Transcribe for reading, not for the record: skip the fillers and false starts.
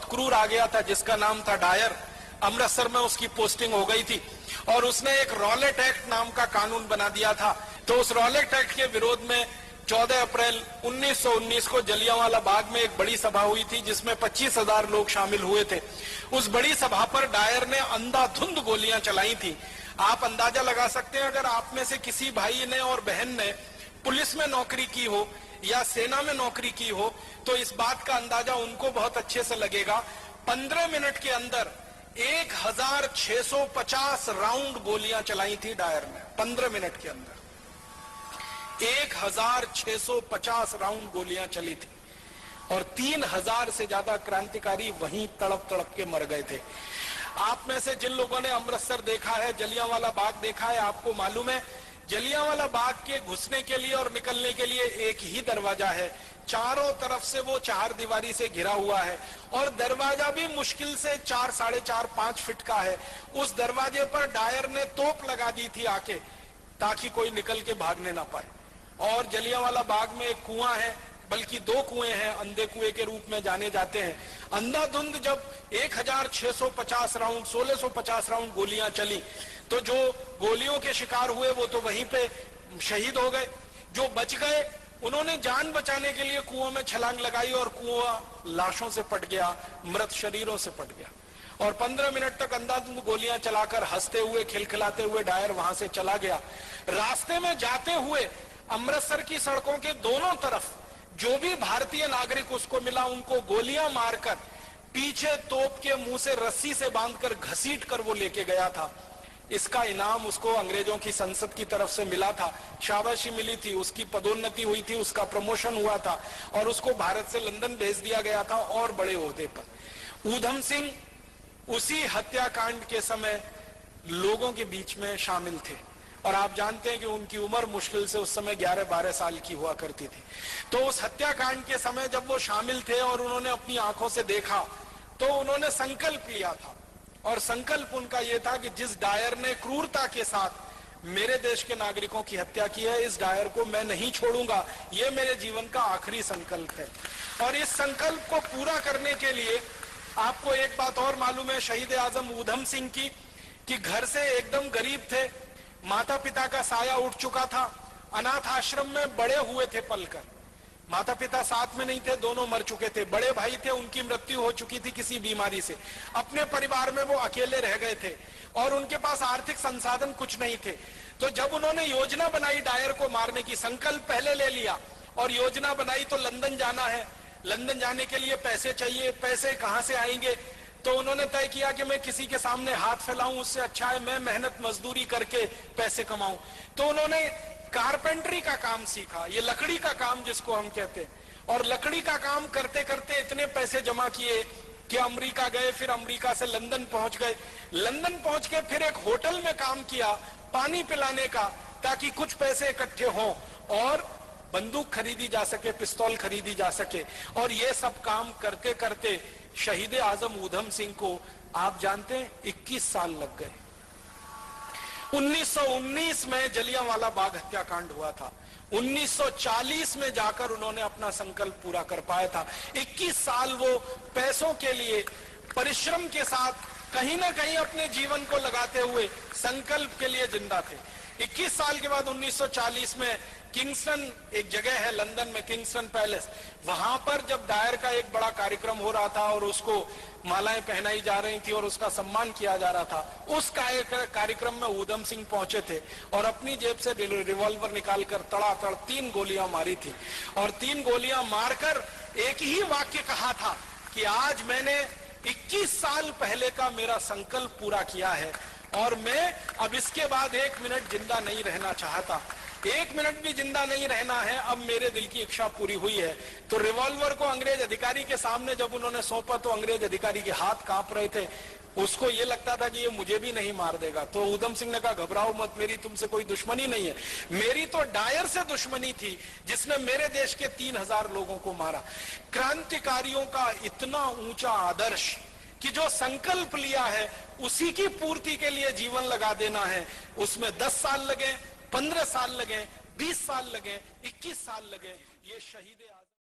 क्रूर आ गया था जिसका नाम था डायर। अमृतसर में उसकी पोस्टिंग हो गई थी और उसने एक रॉलेट एक्ट नाम का कानून बना दिया था। तो उस रॉलेट एक्ट के विरोध में 14 अप्रैल 1919 को जलियांवाला बाग में एक बड़ी सभा हुई थी जिसमें 25,000 लोग शामिल हुए थे। उस बड़ी सभा पर डायर ने अंधाधुंध गोलियां चलाई थी। आप अंदाजा लगा सकते हैं, अगर आप में से किसी भाई ने और बहन ने पुलिस में नौकरी की हो या सेना में नौकरी की हो तो इस बात का अंदाजा उनको बहुत अच्छे से लगेगा। 15 मिनट के अंदर 1650 राउंड गोलियां चलाई थी डायर ने। 15 मिनट के अंदर 1650 राउंड गोलियां चली थी और 3000 से ज्यादा क्रांतिकारी वहीं तड़प तड़प के मर गए थे। आप में से जिन लोगों ने अमृतसर देखा है, जलियांवाला बाग देखा है, आपको मालूम है जलियांवाला बाग के घुसने के लिए और निकलने के लिए एक ही दरवाजा है। चारों तरफ से वो 4 दीवारी से घिरा हुआ है और दरवाजा भी मुश्किल से 4, 4.5, 5 फीट का है। उस दरवाजे पर डायर ने तोप लगा दी थी आके, ताकि कोई निकल के भागने ना पाए। और जलियांवाला बाग में एक कुआं है, बल्कि 2 कुएं हैं, अंधे कुएं के रूप में जाने जाते हैं। अंधाधुंध जब 1650 राउंड 1650 राउंड गोलियां चली तो जो गोलियों के शिकार हुए वो तो वहीं पे शहीद हो गए। जो बच गए उन्होंने जान बचाने के लिए कुआं में छलांग लगाई और कुआं लाशों से पट गया, मृत शरीरों से पट गया। और 15 मिनट तक अंधाधुंध गोलियां चलाकर हंसते हुए खिलखिलाते हुए डायर वहां से चला गया। रास्ते में जाते हुए अमृतसर की सड़कों के दोनों तरफ जो भी भारतीय नागरिक उसको मिला उनको गोलियां मारकर पीछे तोप के मुंह से रस्सी से बांधकर घसीट कर वो लेके गया था। इसका इनाम उसको अंग्रेजों की संसद की तरफ से मिला था, शाबाशी मिली थी, उसकी पदोन्नति हुई थी, उसका प्रमोशन हुआ था और उसको भारत से लंदन भेज दिया गया था और बड़े ओहदे पर। ऊधम सिंह उसी हत्याकांड के समय लोगों के बीच में शामिल थे और आप जानते हैं कि उनकी उम्र मुश्किल से उस समय 11-12 साल की हुआ करती थी। तो उस हत्याकांड के समय जब वो शामिल थे और उन्होंने अपनी आंखों से देखा तो उन्होंने संकल्प लिया था और संकल्प उनका यह था कि जिस डायर ने क्रूरता के साथ मेरे देश के नागरिकों की हत्या की है, इस डायर को मैं नहीं छोड़ूंगा। यह मेरे जीवन का आखिरी संकल्प है। और इस संकल्प को पूरा करने के लिए आपको एक बात और मालूम है शहीद आजम ऊधम सिंह की, कि घर से एकदम गरीब थे, माता पिता का साया उठ चुका था, अनाथ आश्रम में बड़े हुए थे पलकर। माता पिता साथ में नहीं थे, दोनों मर चुके थे। बड़े भाई थे, उनकी मृत्यु हो चुकी थी किसी बीमारी से। अपने परिवार में वो अकेले रह गए थे और उनके पास आर्थिक संसाधन कुछ नहीं थे। तो जब उन्होंने योजना बनाई डायर को मारने की, संकल्प पहले ले लिया और योजना बनाई तो लंदन जाना है, लंदन जाने के लिए पैसे चाहिए, पैसे कहां से आएंगे? तो उन्होंने तय किया कि मैं किसी के सामने हाथ फैलाऊं उससे अच्छा है मैं मेहनत मजदूरी करके पैसे कमाऊं। तो उन्होंने कारपेंटरी का काम सीखा, ये लकड़ी का काम जिसको हम कहते हैं, और लकड़ी का काम करते करते इतने पैसे जमा किए कि अमेरिका गए, फिर अमेरिका से लंदन पहुंच गए। लंदन पहुंच के फिर एक होटल में काम किया पानी पिलाने का, ताकि कुछ पैसे इकट्ठे हों और बंदूक खरीदी जा सके, पिस्तौल खरीदी जा सके। और ये सब काम करते करते शहीद आजम ऊधम सिंह को आप जानते हैं 21 साल लग गए। 1919 में जलियांवाला बाग हत्याकांड हुआ था, 1940 में जाकर उन्होंने अपना संकल्प पूरा कर पाया था। 21 साल वो पैसों के लिए परिश्रम के साथ कहीं ना कहीं अपने जीवन को लगाते हुए संकल्प के लिए जिंदा थे। 21 साल के बाद 1940 में किंगस्टन एक जगह है लंदन में, किंगस्टन पैलेस, वहां पर जब डायर का एक बड़ा कार्यक्रम हो रहा था और उसको मालाएं पहनाई जा रही थी और उसका सम्मान किया जा रहा था, उस कार्यक्रम में ऊधम सिंह पहुंचे थे और अपनी जेब से रिवॉल्वर निकालकर तड़ातड़ 3 गोलियां मारी थी। और 3 गोलियां मारकर एक ही वाक्य कहा था कि आज मैंने 21 साल पहले का मेरा संकल्प पूरा किया है और मैं अब इसके बाद 1 मिनट जिंदा नहीं रहना चाहता, 1 मिनट भी जिंदा नहीं रहना है, अब मेरे दिल की इच्छा पूरी हुई है। तो रिवॉल्वर को अंग्रेज अधिकारी के सामने जब उन्होंने सौंपा तो अंग्रेज अधिकारी के हाथ कांप रहे थे, उसको ये लगता था कि ये मुझे भी नहीं मार देगा। तो ऊधम सिंह ने कहा घबराओ मत, मेरी तुमसे कोई दुश्मनी नहीं है, मेरी तो डायर से दुश्मनी थी जिसने मेरे देश के 3000 लोगों को मारा। क्रांतिकारियों का इतना ऊंचा आदर्श कि जो संकल्प लिया है उसी की पूर्ति के लिए जीवन लगा देना है, उसमें 10 साल लगे, 15 साल लगे, 20 साल लगे, 21 साल लगे, ये शहीद